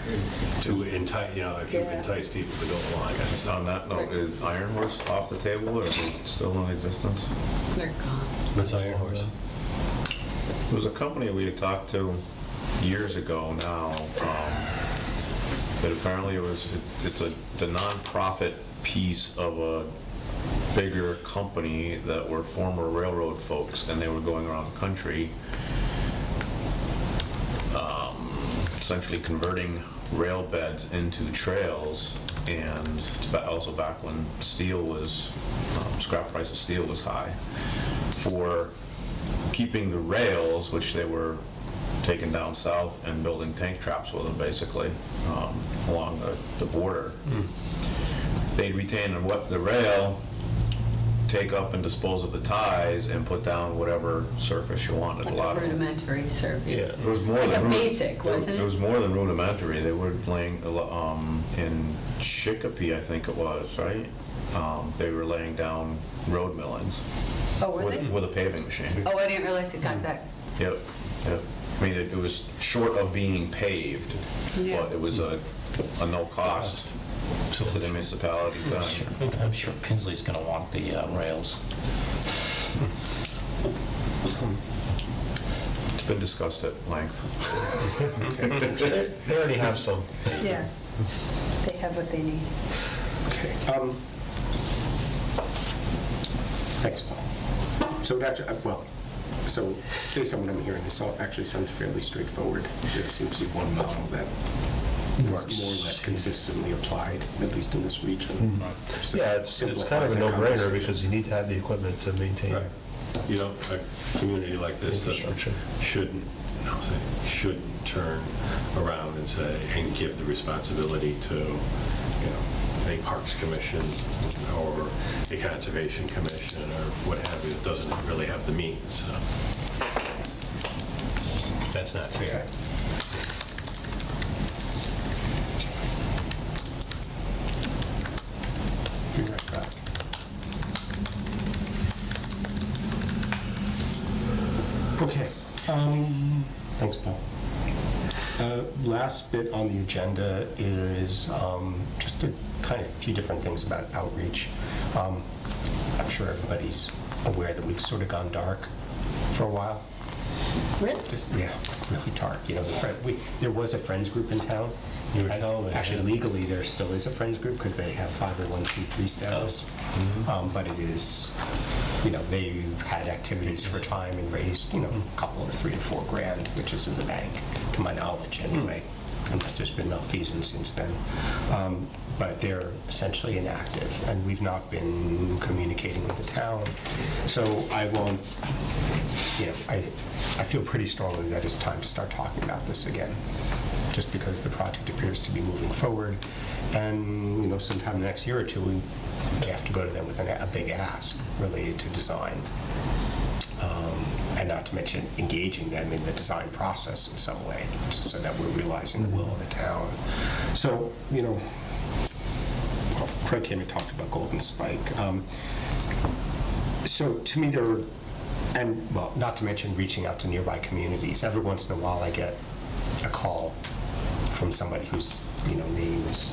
to entice, if you Yeah. entice people to go along? It's On not- that note, is Iron Horse off the table, or is it still in existence? They're gone. What's Iron Horse? There was a company we had talked to years ago now, that apparently it's the nonprofit piece of a bigger company that were former railroad folks, and they were going around the country, essentially converting rail beds into trails, and it's also back when steel was, scrap price of steel was high, for keeping the rails, which they were taking down south and building tank traps with them, basically, along the border. They'd retain the rail, take up and dispose of the ties, and put down whatever surface you wanted. Like A lot a of them. rudimentary service. Yeah. It was more Like than a rudi- basic, wasn't it? It was more than rudimentary. They were laying, in Chicopee, I think it was, right? They were laying down road millings Oh, were they? with a paving machine. Oh, I didn't realize it got that. Yep, yep. I mean, it was short of being paved, Yeah. but it was a no cost to the municipality thing. I'm sure Pinsley's going to want the rails. It's been discussed at length. They already have some. Yeah. They have what they need. Okay. Thanks, Paul. So, so based on what I'm hearing, this all actually sounds fairly straightforward. There seems to be one model that is more or less consistently applied, at least in this region. So Yeah, it's kind of simplifies a the no-brainer conversation. because you need to have the equipment to maintain Right. A community like this infrastructure. shouldn't turn around and say, and give the responsibility to, a Parks Commission or a Conservation Commission or what have you, that doesn't really have the means, so. That's not fair. Be right back. Okay. Thanks, Paul. Last bit on the agenda is just a kind of few different things about outreach. I'm sure everybody's aware that we've sort of gone dark for a while. Really? Just, yeah, really dark. You know, there was a Friends group in town. You were telling me, Actually, yeah. legally, there still is a Friends group because they have 501c3 status. But it is, you know, they had activities for time and raised, you know, a couple of $3 to $4 grand, which is in the bank, to my knowledge anyway, unless there's been malfeasance since then. But they're essentially inactive, and we've not been communicating with the town. So I won't, you know, I feel pretty strongly that it's time to start talking about this again, just because the project appears to be moving forward. And, you know, sometime next year or two, we have to go to them with a big ask related to design. And not to mention engaging them in the design process in some way, so that we're realizing the will of the town. So, you know, well, Craig came and talked about Golden Spike. So to me, and well, not to mention reaching out to nearby communities. Every once in a while, I get a call from somebody whose, you know, name is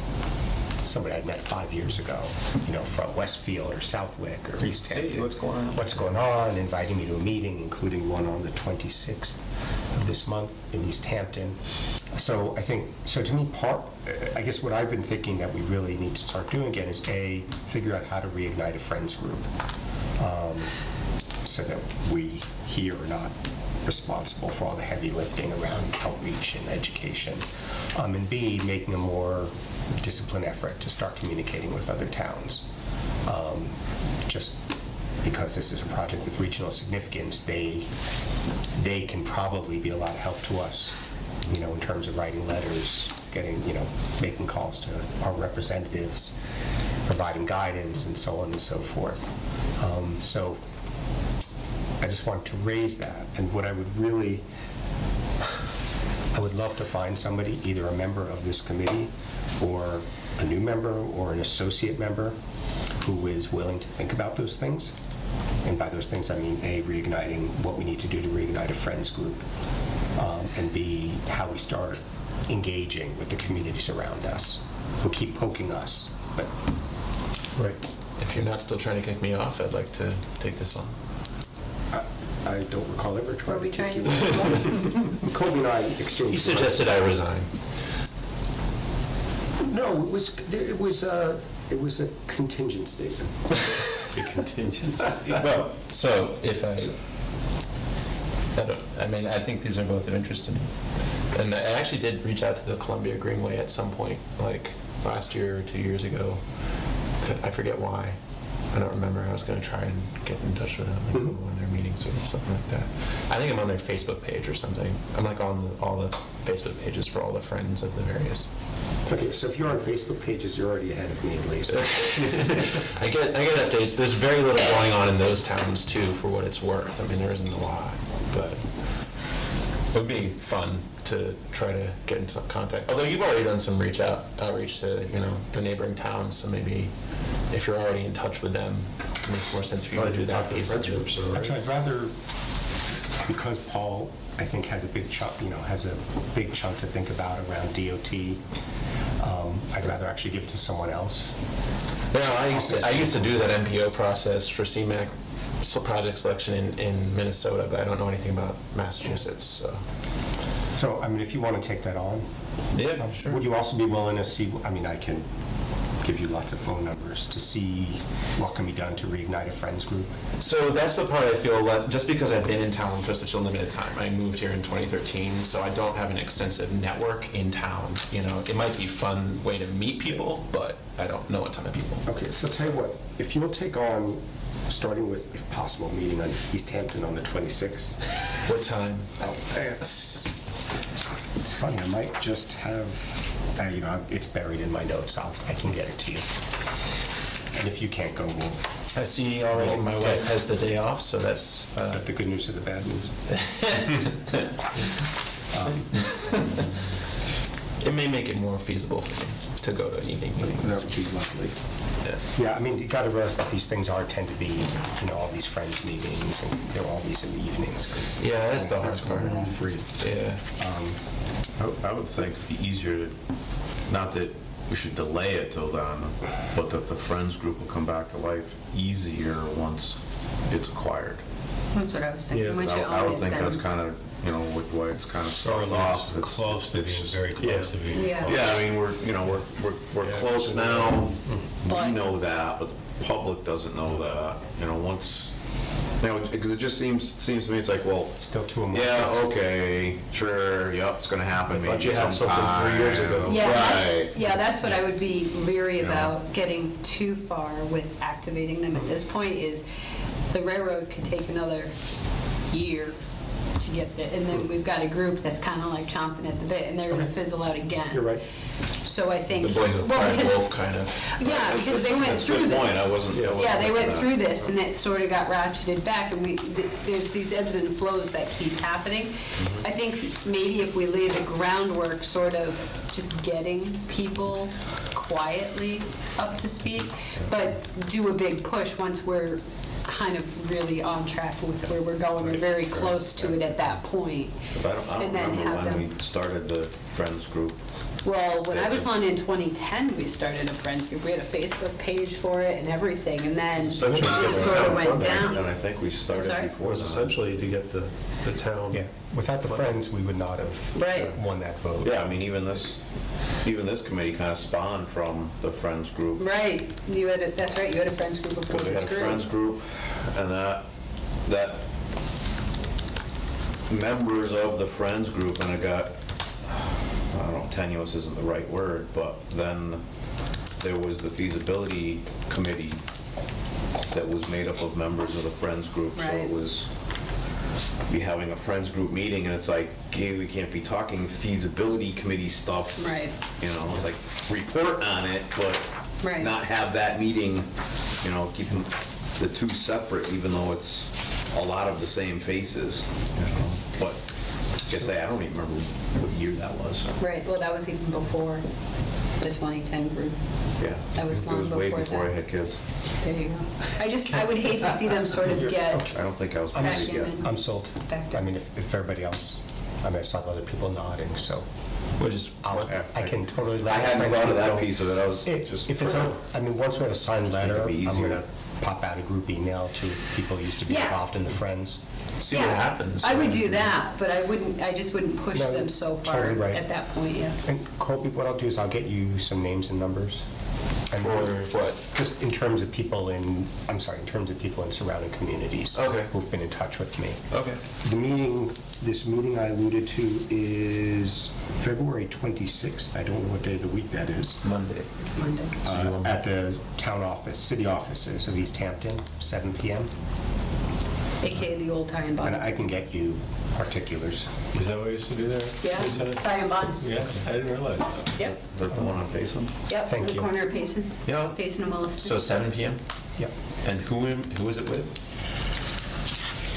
somebody I met 5 years ago, you know, from Westfield or Southwick or East Hampton. Hey, what's going on? What's going on, inviting me to a meeting, including one on the 26th of this month in East Hampton. So I think, so to me, I guess what I've been thinking that we really need to start doing again is A, figure out how to reignite a Friends group, so that we here are not responsible for all the heavy lifting around outreach and education, and B, making a more disciplined effort to start communicating with other towns. Just because this is a project with regional significance, they can probably be a lot of help to us, you know, in terms of writing letters, getting, you know, making calls to our representatives, providing guidance, and so on and so forth. So I just want to raise that. And what I would love to find somebody, either a member of this committee or a new member or an associate member, who is willing to think about those things. And by those things, I mean, A, reigniting what we need to do to reignite a Friends group, and B, how we start engaging with the communities around us who keep poking us. But Right. If you're not still trying to kick me off, I'd like to take this on. I don't recall ever Were trying we to trying take to? you. Colby and I exchanged. You suggested I resign. No, it was a contingent statement. The contingency. Well, so if I mean, I think these are both of interest to me. And I actually did reach out to the Columbia Greenway at some point, like last year or 2 years ago. I forget why. I don't remember. I was going to try and get in touch with them and go to one of their meetings or something like that. I think I'm on their Facebook page or something. I'm like on all the Facebook pages for all the friends of the various. Okay, so if you're on Facebook pages, you're already ahead of me at least. I get updates. There's very little going on in those towns too, for what it's worth. I mean, there isn't a lot, but it would be fun to try to get into contact. Although you've already done some outreach to, you know, the neighboring towns, so maybe if you're already in touch with them, it makes more sense for you to do that. Actually, I'd rather, because Paul, I think, has a big chunk, you know, has a big chunk to think about around DOT, I'd rather actually give it to someone else. Yeah, I used to do that MPO process for CMAQ project selection in Minnesota, but I don't know anything about Massachusetts, so. So, I mean, if you want to take that on, Yeah, sure. would you also be willing to see, I mean, I can give you lots of phone numbers to see what can be done to reignite a Friends group. So that's the part I feel just because I've been in town for such a limited time. I moved here in 2013, so I don't have an extensive network in town. You know, it might be a fun way to meet people, but I don't know a ton of people. Okay, so tell you what, if you'll take on, starting with, if possible, meeting on East Hampton on the 26th. What time? Oh, it's funny, I might just have, you know, it's buried in my notes, I can get it to you. And if you can't go, we'll, I see already my wife has the day off, so that's... is that the good news or the bad news? It may make it more feasible for me to go to an evening meeting. That would be lovely. Yeah. Yeah, I mean, you got to realize that these things tend to be, you know, all these Friends meetings, and they're always in the evenings. 'Cause Yeah, that's the hard when part. we're all free. Yeah. I would think it'd be easier to, not that we should delay it till then, but that the Friends group will come back to life easier once it's acquired. That's what I was thinking. Yeah. Once you I own would it, think that's then kind of you know, with why it's kind of Or stopped at off. least It's- close to it's being, just- very close to being. Yeah. Yeah, I mean, we're close now. We But- know that, but the public doesn't know that, you know, once, you know, because it just seems to me, it's like, well, Still too amorphous. yeah, okay, sure, yep, it's gonna happen I thought maybe you had something 3 years ago. sometime. Yeah, Right. that's what I would be leery You know. about getting too far with activating them at this point, is the railroad could take another year to get there, and then we've got a group that's kind of like chomping at the bit, and they're going to fizzle out again. You're right. So I think. The boy who well, cried because- wolf kind of. Yeah, because they went That's a through good this. point. I wasn't Yeah, they went thinking through that. this, and it sort of got ratcheted back, and there's these ebbs and flows that keep happening. Mm-hmm. I think maybe if we lay the groundwork, sort of just getting people quietly up to speed, but do a big push once we're kind of really on track with where we're going, or very close to it at that point. 'Cause I don't And then remember have when them- we started the Friends group. Well, when I was on in 2010, we started a Friends group. We had a Facebook page for it and everything, and then it Essentially, sort it's of town went funding, And down. I think we sorry? started It before was that. essentially to get the town. Yeah, without the Friends, we would not have Right. won that vote. Yeah, I mean, even this committee kind of spawned from the Friends group. Right, that's right, you had a Friends group before Because we this had a group. Friends group, and that members of the Friends group, and it got, I don't know, tenuous isn't the right word, but then there was the feasibility committee that was made up of members of the Friends group. So Right. it was, be having a Friends group meeting, and it's like, okay, we can't be talking feasibility committee stuff. Right. You know, it's like, report on it, but Right. not have that meeting, you know, keeping the two separate, even though it's a lot of the same faces, you know. But, like I say, I don't even remember what year that was. Right, well, that was even before the 2010 group. Yeah. That was long It was way before before I that. had kids. There you go. I would hate to see them sort of get I don't think I was I'm back married in yet. and I'm sold. back I down. mean, if everybody else, I mean, I saw other people nodding, so I can totally let I the hadn't Friends thought of group that know. piece of it, I was If just. it's, I mean, once we have a signed letter, it'd be I'm easier. going to pop out a group email to people who used to be Yeah. involved in the Friends. See what Yeah, happens. I would do that, but I just wouldn't push No, them so far totally right. at that point, yeah. And Colby, what I'll do is I'll get you some names and numbers. And For what? Just in terms of people in, I'm sorry, in terms of people in surrounding communities. Okay. Who've been in touch with me. Okay. This meeting I alluded to is February 26th. I don't know what day of the week that is. Monday. It's Monday. At the town office, city offices of East Hampton, 7 PM. AKA the old tie and And bond. I can get you particulars. Is that what we used to do there? Yeah, Lisa? tie and bond. Yeah, I didn't realize that. Yep, The one on Payson? yep, Thank in the you. corner of Payson. Yeah. Payson and Williston. So 7 PM? Yep. And who is it with?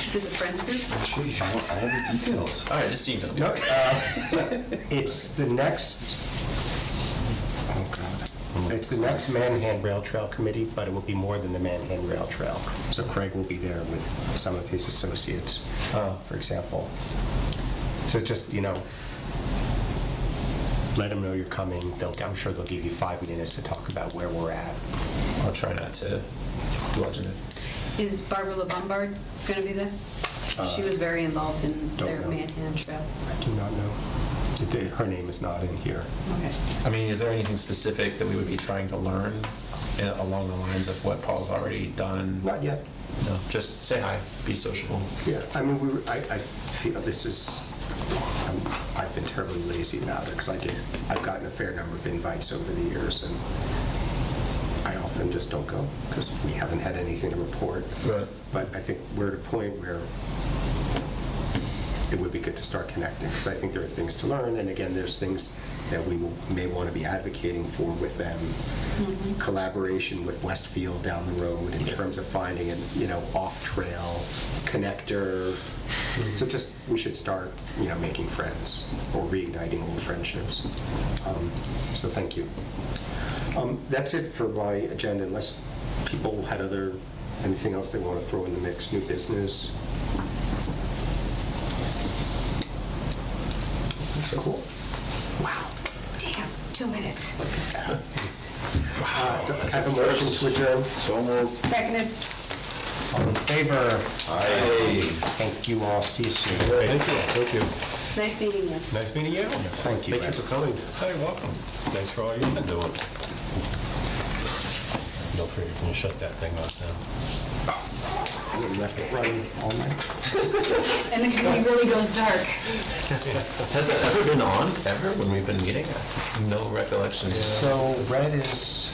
Is it the Friends group? Geez, you want all the details. All right, just email me. No, it's the next, oh God, it's the next Man-Hand Rail Trail Committee, but it will be more than the Man-Hand Rail Trail. So Craig will be there with some of his associates, for example. So just, you know, let them know you're coming. I'm sure they'll give you 5 minutes to talk about where we're at. I'll try not to bludgeon it. Is Barbara LeBombard going to be there? She was very involved in don't their know. Manhattan Trail. I do not know. Her name is not in here. Okay. I mean, is there anything specific that we would be trying to learn along the lines of what Paul's already done? Not yet. No, just say hi, be sociable. Yeah, I mean, I feel this is, I've been terribly lazy about it, because I've gotten a fair number of invites over the years, and I often just don't go, because we haven't had anything to report. Right. But I think we're at a point where it would be good to start connecting, because I think there are things to learn, and again, there's things that we may want to be advocating for with them. Collaboration with Westfield down the road in terms of finding an, off-trail connector. So just, we should start, making friends or reigniting old friendships. So thank you. That's it for my agenda, unless people had anything else they want to throw in the mix, new business. So cool. Wow. Damn, 2 minutes. I have a motion to adjourn. So moved. Seconded. All in favor? Aye. Thank you all. See you soon. Thank you. Nice meeting you. Nice meeting you. Thank you, Thank you for coming. Hi, welcome. Thanks for all you've been doing. Don't forget, you can shut that thing off now. We left it running all night. And the committee really goes dark. Has it ever been on, ever, when we've been meeting? No recollection. So red is